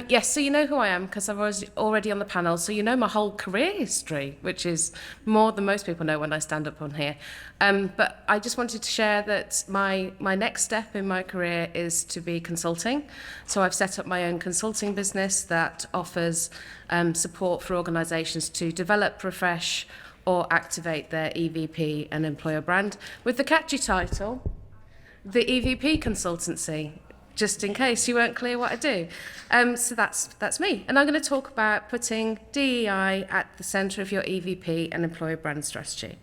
Yes, so you know who I am because I was already on the panel. So you know my whole career history, which is more than most people know when I stand up on here. But I just wanted to share that my next step in my career is to be consulting. So I've set up my own consulting business that offers support for organisations to develop, refresh, or activate their EVP and employer brand with the catchy title, the EVP Consultancy, just in case you weren't clear what I do. So that's me. And I'm going to talk about putting DEI at the centre of your EVP and employer brand strategy.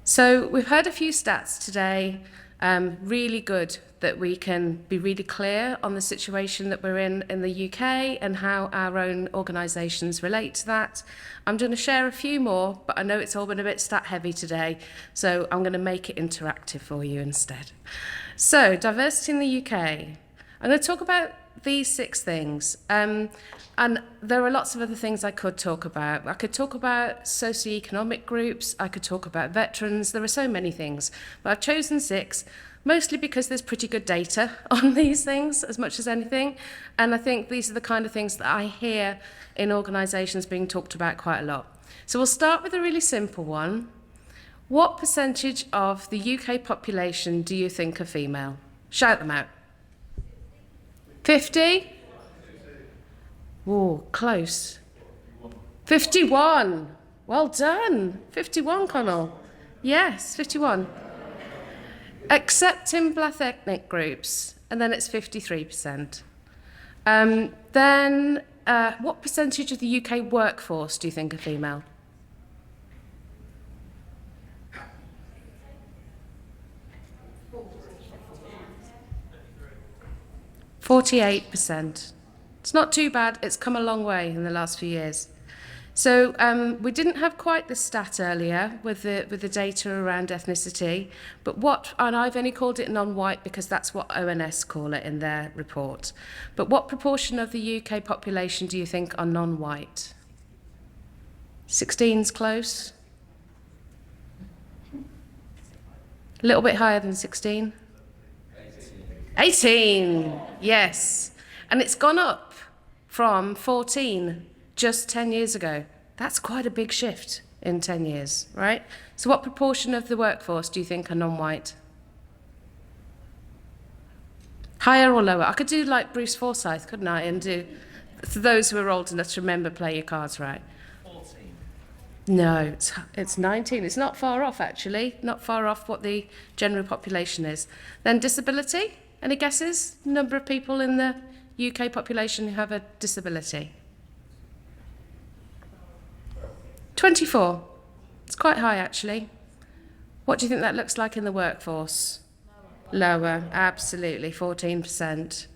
So we've heard a few stats today, really good that we can be really clear on the situation that we're in the UK and how our own organisations relate to that. I'm going to share a few more, but I know it's all been a bit stat heavy today, so I'm going to make it interactive for you instead. So, diversity in the UK. I'm going to talk about these 6 things. And there are lots of other things I could talk about. I could talk about socioeconomic groups. I could talk about veterans. There are so many things. But I've chosen 6, mostly because there's pretty good data on these things, as much as anything. And I think these are the kind of things that I hear in organisations being talked about quite a lot. So we'll start with a really simple one. What percentage of the UK population do you think are female? Shout them out. 50? Oh, close. 51. Well done. 51, Connell. Yes, 51. Except in black ethnic groups, and then it's 53%. Then, what percentage of the UK workforce do you think are female? 48%. It's not too bad. It's come a long way in the last few years. So we didn't have quite the stat earlier with the data around ethnicity, but and I've only called it non-white because that's what ONS call it in their report. But what proportion of the UK population do you think are non-white? 16's close. A little bit higher than 16. 18, yes. And it's gone up from 14 just 10 years ago. That's quite a big shift in 10 years, right? So what proportion of the workforce do you think are non-white? Higher or lower? I could do like Bruce Forsyth, couldn't I? And do, for those who are old enough to remember, play your cards right. 14. No, it's 19. It's not far off, actually. Not far off what the general population is. Then disability? Any guesses? Number of people in the UK population who have a disability? 24. It's quite high, actually. What do you think that looks like in the workforce? Lower, absolutely, 14%.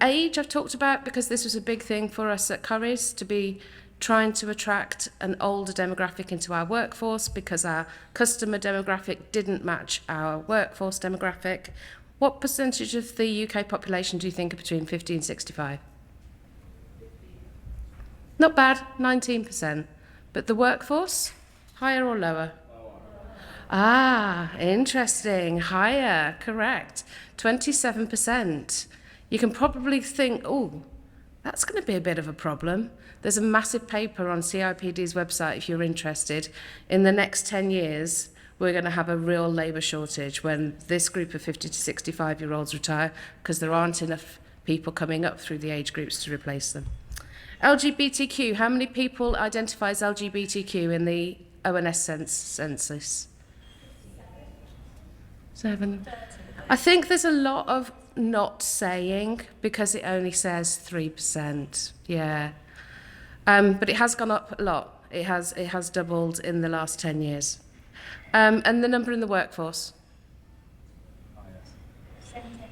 Age, I've talked about because this was a big thing for us at Currys, to be trying to attract an older demographic into our workforce because our customer demographic didn't match our workforce demographic. What percentage of the UK population do you think are between 50 and 65? Not bad, 19%. But the workforce, higher or lower? Ah, interesting. Higher, correct. 27%. You can probably think, oh, that's going to be a bit of a problem. There's a massive paper on CIPD's website if you're interested. In the next 10 years, we're going to have a real labour shortage when this group of 50 to 65-year-olds retire because there aren't enough people coming up through the age groups to replace them. LGBTQ, how many people identify as LGBTQ in the ONS census? 7. I think there's a lot of not saying because it only says 3%. Yeah. But it has gone up a lot. It has doubled in the last 10 years. And the number in the workforce? 70.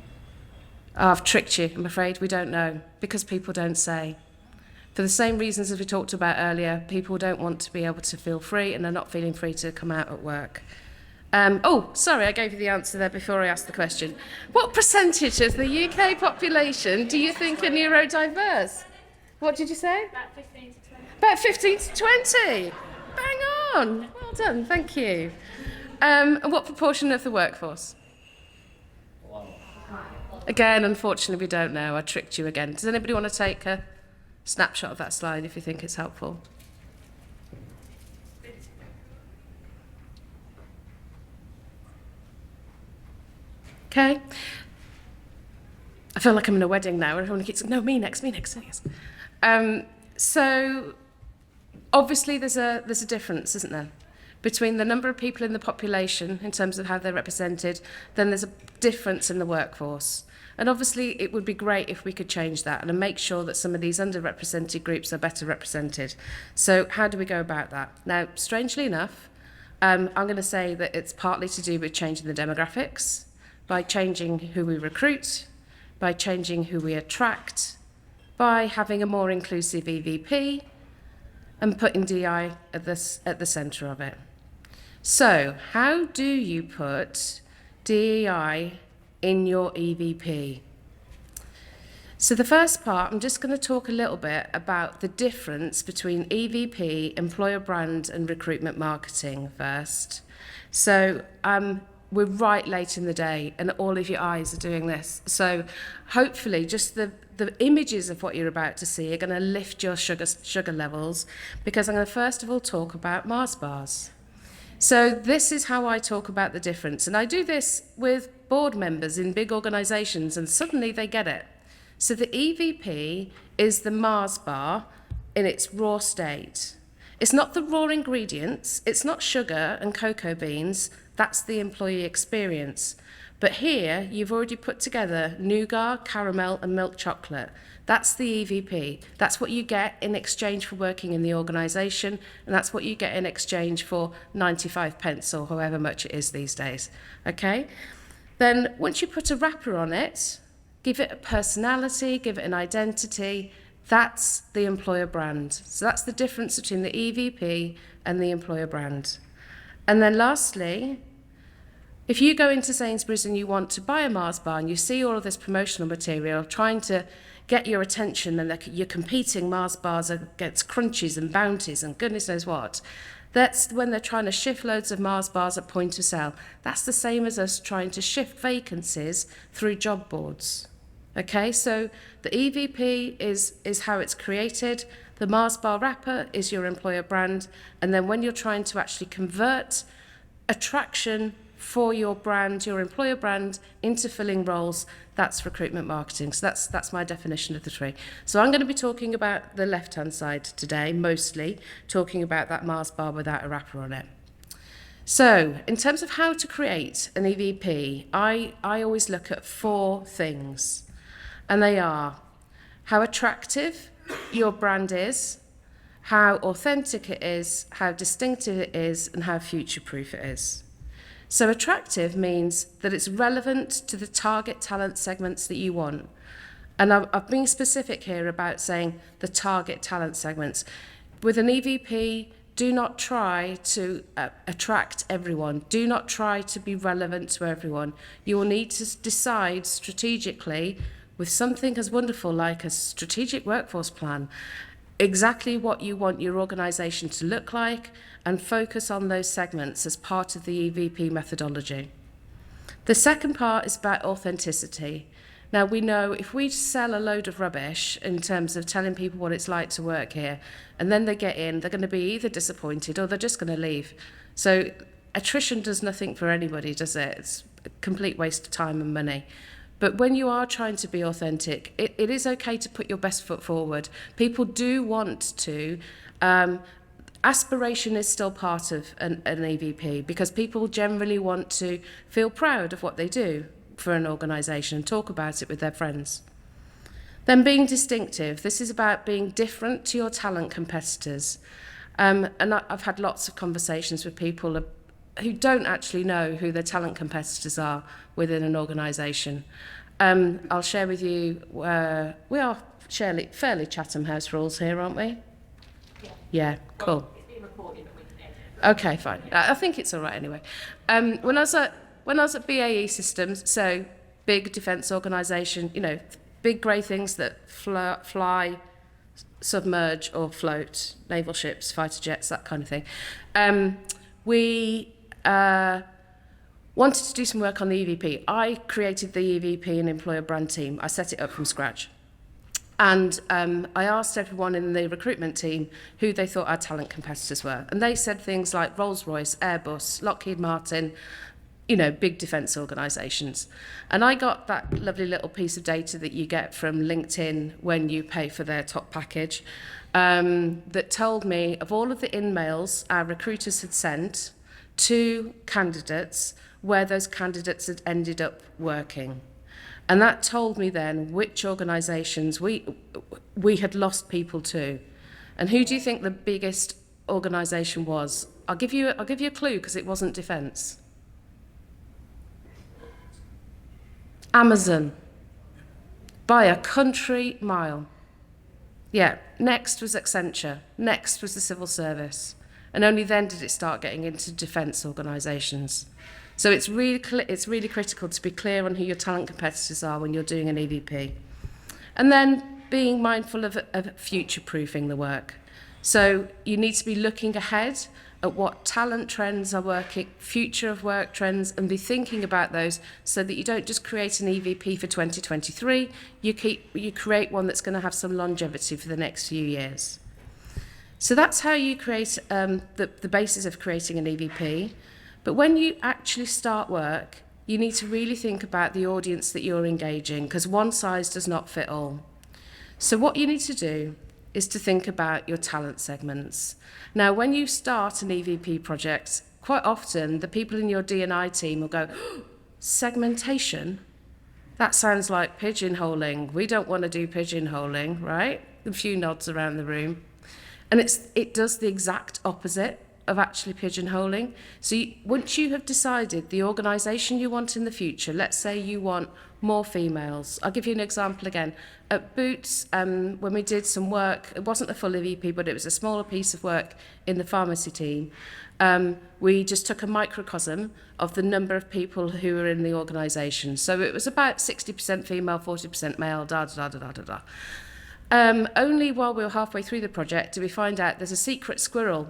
Oh, I've tricked you, I'm afraid. We don't know because people don't say. For the same reasons as we talked about earlier, people don't want to be able to feel free and they're not feeling free to come out at work. Sorry, I gave you the answer there before I asked the question. What percentage of the UK population do you think are neurodiverse? What did you say? About 15 to 20. About 15 to 20. Bang on. Well done, thank you. And what proportion of the workforce? Again, unfortunately, we don't know. I tricked you again. Does anybody want to take a snapshot of that slide if you think it's helpful? Okay. I feel like I'm in a wedding now. Everyone keeps, no, me next, yes. So obviously there's a difference, isn't there, between the number of people in the population in terms of how they're represented. Then there's a difference in the workforce. And obviously it would be great if we could change that and make sure that some of these underrepresented groups are better represented. So how do we go about that? Now, strangely enough, I'm going to say that it's partly to do with changing the demographics, by changing who we recruit, by changing who we attract, by having a more inclusive EVP, and putting DI at the centre of it. So, how do you put DEI in your EVP? So the first part, I'm just going to talk a little bit about the difference between EVP, employer brand, and recruitment marketing first. So we're right late in the day and all of your eyes are doing this. So hopefully just the images of what you're about to see are going to lift your sugar levels, because I'm going to first of all talk about Mars bars. So this is how I talk about the difference. And I do this with board members in big organisations, and suddenly they get it. So the EVP is the Mars bar in its raw state. It's not the raw ingredients, it's not sugar and cocoa beans, that's the employee experience. But here, you've already put together nougat, caramel and milk chocolate. That's the EVP. That's what you get in exchange for working in the organisation, and that's what you get in exchange for 95 pence or however much it is these days. Okay? Then once you put a wrapper on it, give it a personality, give it an identity, that's the employer brand. So that's the difference between the EVP and the employer brand. And then lastly, if you go into Sainsbury's and you want to buy a Mars bar and you see all of this promotional material trying to get your attention, and you're competing Mars bars against Crunchies and Bounties and goodness knows what, that's when they're trying to shift loads of Mars bars at point of sale. That's the same as us trying to shift vacancies through job boards. Okay, so the EVP is how it's created. The Mars bar wrapper is your employer brand. And then when you're trying to actually convert attraction for your brand, your employer brand, into filling roles, that's recruitment marketing. So that's my definition of the three. So I'm going to be talking about the left-hand side today, mostly talking about that Mars bar without a wrapper on it. So in terms of how to create an EVP, I always look at 4 things. And they are how attractive your brand is, how authentic it is, how distinctive it is, and how future-proof it is. So attractive means that it's relevant to the target talent segments that you want. And I've been specific here about saying the target talent segments. With an EVP, do not try to attract everyone. Do not try to be relevant to everyone. You will need to decide strategically, with something as wonderful like a strategic workforce plan, exactly what you want your organisation to look like, and focus on those segments as part of the EVP methodology. The second part is about authenticity. Now, we know if we sell a load of rubbish in terms of telling people what it's like to work here, and then they get in, they're going to be either disappointed or they're just going to leave. So attrition does nothing for anybody, does it? It's a complete waste of time and money. But when you are trying to be authentic, it is okay to put your best foot forward. People do want to. Aspiration is still part of an EVP, because people generally want to feel proud of what they do for an organisation and talk about it with their friends. Then being distinctive. This is about being different to your talent competitors. And I've had lots of conversations with people who don't actually know who their talent competitors are within an organisation. I'll share with you, we are fairly Chatham House rules here, aren't we? Yeah, cool. It's being recorded, but we can edit. Okay, fine. I think it's all right anyway. When I was at BAE Systems, so big defence organisation, you know, big grey things that fly, submerge or float, naval ships, fighter jets, that kind of thing. We Wanted to do some work on the EVP. I created the EVP and employer brand team. I set it up from scratch. And I asked everyone in the recruitment team who they thought our talent competitors were. And they said things like Rolls-Royce, Airbus, Lockheed Martin, you know, big defence organisations. And I got that lovely little piece of data that you get from LinkedIn when you pay for their top package that told me of all of the in-mails our recruiters had sent to candidates where those candidates had ended up working. And that told me then which organisations we had lost people to. And who do you think the biggest organisation was? I'll give you a clue because it wasn't defence. Amazon, by a country mile. Yeah, next was Accenture, next was the civil service, and only then did it start getting into defence organisations. So it's really critical to be clear on who your talent competitors are when you're doing an EVP. And then being mindful of future-proofing the work. So you need to be looking ahead at what talent trends are working, future of work trends, and be thinking about those so that you don't just create an EVP for 2023, you create one that's going to have some longevity for the next few years. So that's how you create the basis of creating an EVP. But when you actually start work, you need to really think about the audience that you're engaging, because one size does not fit all. So what you need to do is to think about your talent segments. Now, when you start an EVP project, quite often the people in your D&I team will go, oh, segmentation? That sounds like pigeonholing. We don't want to do pigeonholing, right? A few nods around the room. And it does the exact opposite of actually pigeonholing. So once you have decided the organisation you want in the future, let's say you want more females. I'll give you an example again. At Boots, when we did some work, it wasn't the full EVP, but it was a smaller piece of work in the pharmacy team. We just took a microcosm of the number of people who were in the organisation. So it was about 60% female, 40% male, only while we were halfway through the project did we find out there's a secret squirrel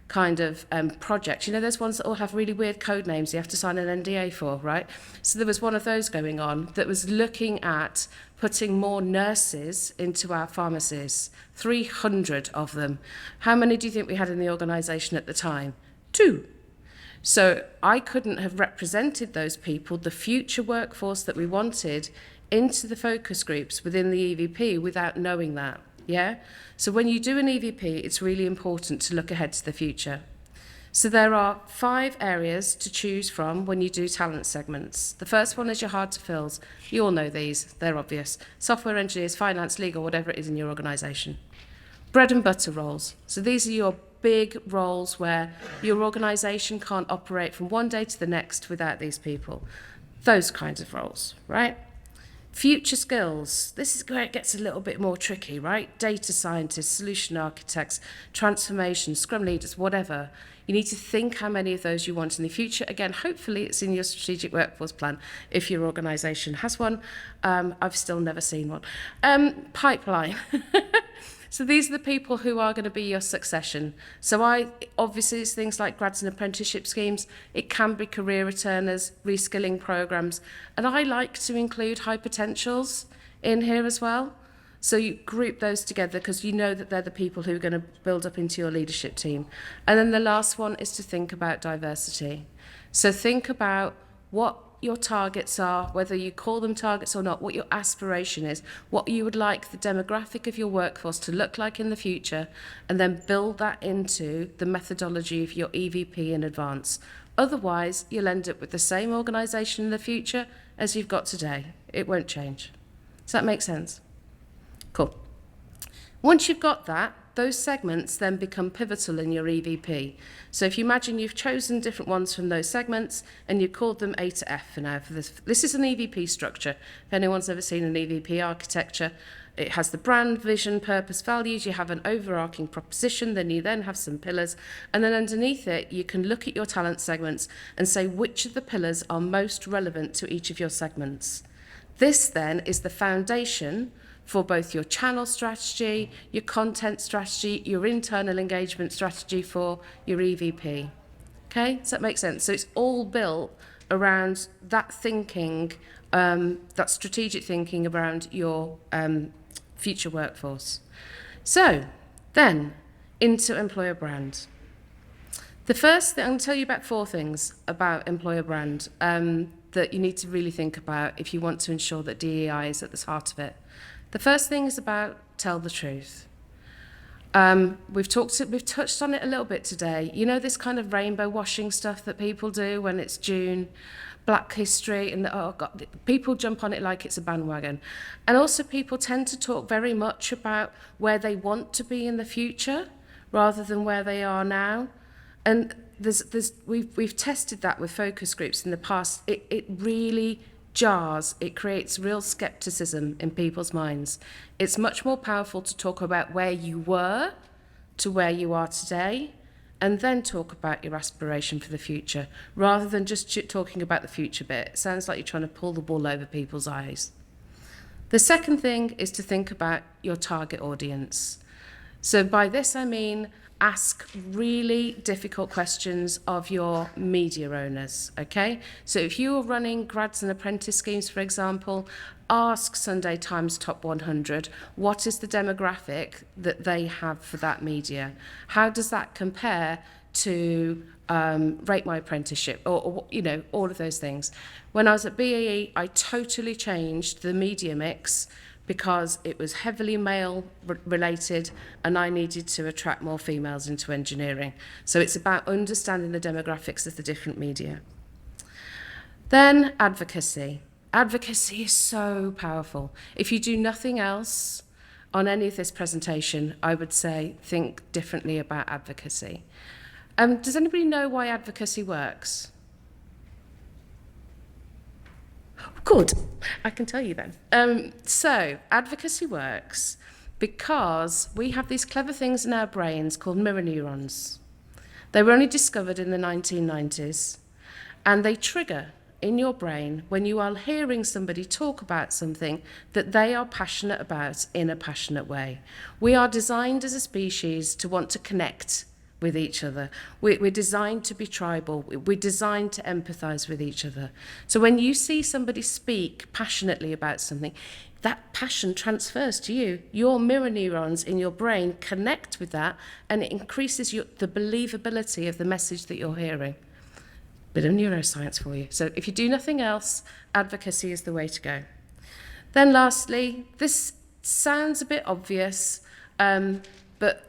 kind of project. You know, there's ones that all have really weird code names you have to sign an NDA for, right? So there was one of those going on that was looking at putting more nurses into our pharmacies, 300 of them. How many do you think we had in the organisation at the time? 2. So I couldn't have represented those people, the future workforce that we wanted, into the focus groups within the EVP without knowing that. Yeah? So when you do an EVP, it's really important to look ahead to the future. So there are 5 areas to choose from when you do talent segments. The first one is your hard to fills. You all know these, they're obvious. Software engineers, finance, legal, whatever it is in your organisation. Bread and butter roles. So these are your big roles where your organisation can't operate from one day to the next without these people. Those kinds of roles, right? Future skills. This is where it gets a little bit more tricky, right? Data scientists, solution architects, transformation, scrum leaders, whatever. You need to think how many of those you want in the future. Again, hopefully it's in your strategic workforce plan if your organisation has one. I've still never seen one. Pipeline. So these are the people who are going to be your succession. So obviously it's things like grads and apprenticeship schemes. It can be career returners, reskilling programs. And I like to include high potentials in here as well. So you group those together because you know that they're the people who are going to build up into your leadership team. And then the last one is to think about diversity. So think about what your targets are, whether you call them targets or not, what your aspiration is, what you would like the demographic of your workforce to look like in the future, and then build that into the methodology of your EVP in advance. Otherwise, you'll end up with the same organisation in the future as you've got today. It won't change. Does that make sense? Cool. Once you've got that, those segments then become pivotal in your EVP. So if you imagine you've chosen different ones from those segments and you called them A to F for now. For this is an EVP structure. If anyone's ever seen an EVP architecture, it has the brand, vision, purpose, values. You have an overarching proposition, then you then have some pillars. And then underneath it, you can look at your talent segments and say which of the pillars are most relevant to each of your segments. This then is the foundation for both your channel strategy, your content strategy, your internal engagement strategy for your EVP. Okay, does that make sense? So it's all built around that thinking, that strategic thinking around your future workforce. So then into employer brand. The first thing, I'm going to tell you about 4 things about employer brand that you need to really think about if you want to ensure that DEI is at the heart of it. The first thing is about tell the truth. We've touched on it a little bit today. You know, this kind of rainbow washing stuff that people do when it's June, Black History, and oh God, people jump on it like it's a bandwagon. And also people tend to talk very much about where they want to be in the future rather than where they are now. And we've tested that with focus groups in the past. It really jars. It creates real skepticism in people's minds. It's much more powerful to talk about where you were to where you are today, and then talk about your aspiration for the future, rather than just talking about the future bit. It sounds like you're trying to pull the wool over people's eyes. The second thing is to think about your target audience. So by this I mean ask really difficult questions of your media owners, okay? So if you are running grads and apprentice schemes, for example, ask Sunday Times Top 100, what is the demographic that they have for that media? How does that compare to Rate My Apprenticeship, or you know, all of those things. When I was at BAE, I totally changed the media mix because it was heavily male related and I needed to attract more females into engineering. So it's about understanding the demographics of the different media. Then advocacy. Advocacy is so powerful. If you do nothing else on any of this presentation, I would say think differently about advocacy. Does anybody know why advocacy works? Good, I can tell you then. So advocacy works because we have these clever things in our brains called mirror neurons. They were only discovered in the 1990s, and they trigger in your brain when you are hearing somebody talk about something that they are passionate about in a passionate way. We are designed as a species to want to connect with each other. We're designed to be tribal. We're designed to empathize with each other. So when you see somebody speak passionately about something, that passion transfers to you. Your mirror neurons in your brain connect with that, and it increases the believability of the message that you're hearing. Bit of neuroscience for you. So if you do nothing else, advocacy is the way to go. Then lastly, this sounds a bit obvious, but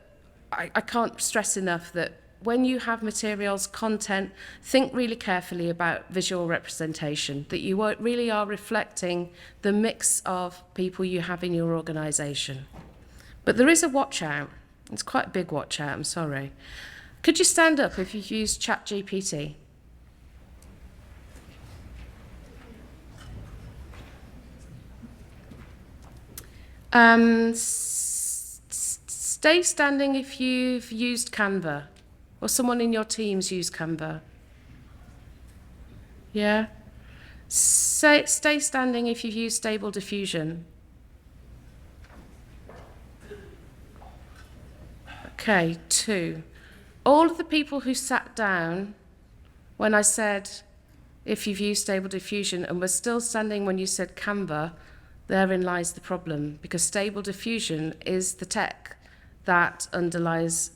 I can't stress enough that when you have materials, content, think really carefully about visual representation, that you really are reflecting the mix of people you have in your organisation. But there is a watch out. It's quite a big watch out, I'm sorry. Could you stand up if you've used ChatGPT? Stay standing if you've used Canva, or someone in your team's used Canva. Yeah? Stay standing if you've used Stable Diffusion. Okay, 2. All of the people who sat down when I said if you've used Stable Diffusion and were still standing when you said Canva, therein lies the problem, because Stable Diffusion is the tech that underlies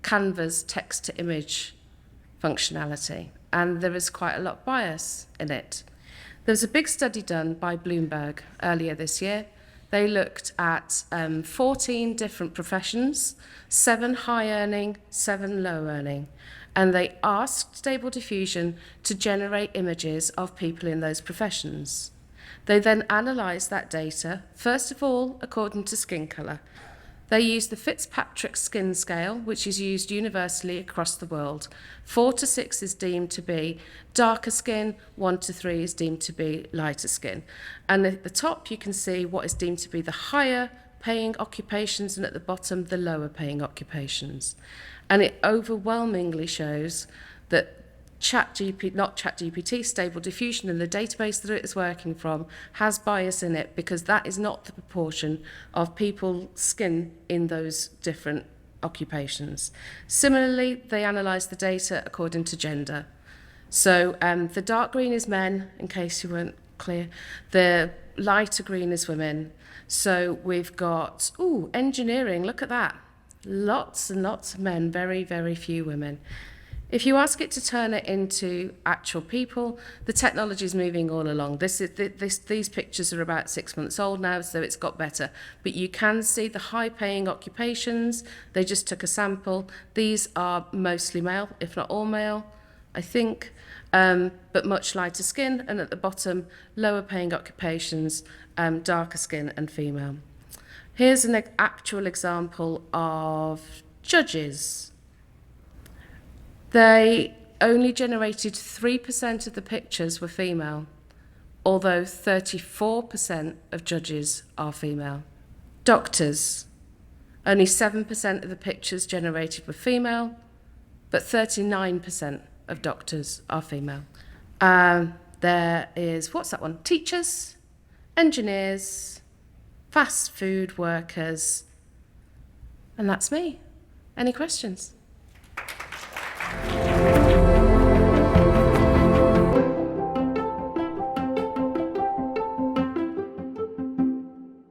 Canva's text-to-image functionality, and there is quite a lot of bias in it. There was a big study done by Bloomberg earlier this year. They looked at 14 different professions, 7 high-earning, 7 low-earning, and they asked Stable Diffusion to generate images of people in those professions. They then analysed that data, first of all, according to skin colour. They used the Fitzpatrick skin scale, which is used universally across the world. 4 to 6 is deemed to be darker skin, 1 to 3 is deemed to be lighter skin. And at the top, you can see what is deemed to be the higher paying occupations, and at the bottom, the lower paying occupations. And it overwhelmingly shows that ChatGPT, Stable Diffusion, and the database that it is working from has bias in it, because that is not the proportion of people's skin in those different occupations. Similarly, they analysed the data according to gender. So the dark green is men, in case you weren't clear. The lighter green is women. So we've got, engineering, look at that. Lots and lots of men, very, very few women. If you ask it to turn it into actual people, the technology is moving all along. These pictures are about 6 months old now, so it's got better. But you can see the high-paying occupations. They just took a sample. These are mostly male, if not all male, I think, but much lighter skin. And at the bottom, lower-paying occupations, darker skin and female. Here's an actual example of judges. They only generated 3% of the pictures were female, although 34% of judges are female. Doctors, only 7% of the pictures generated were female, but 39% of doctors are female. There is, what's that one? Teachers, engineers, fast food workers, and that's me. Any questions?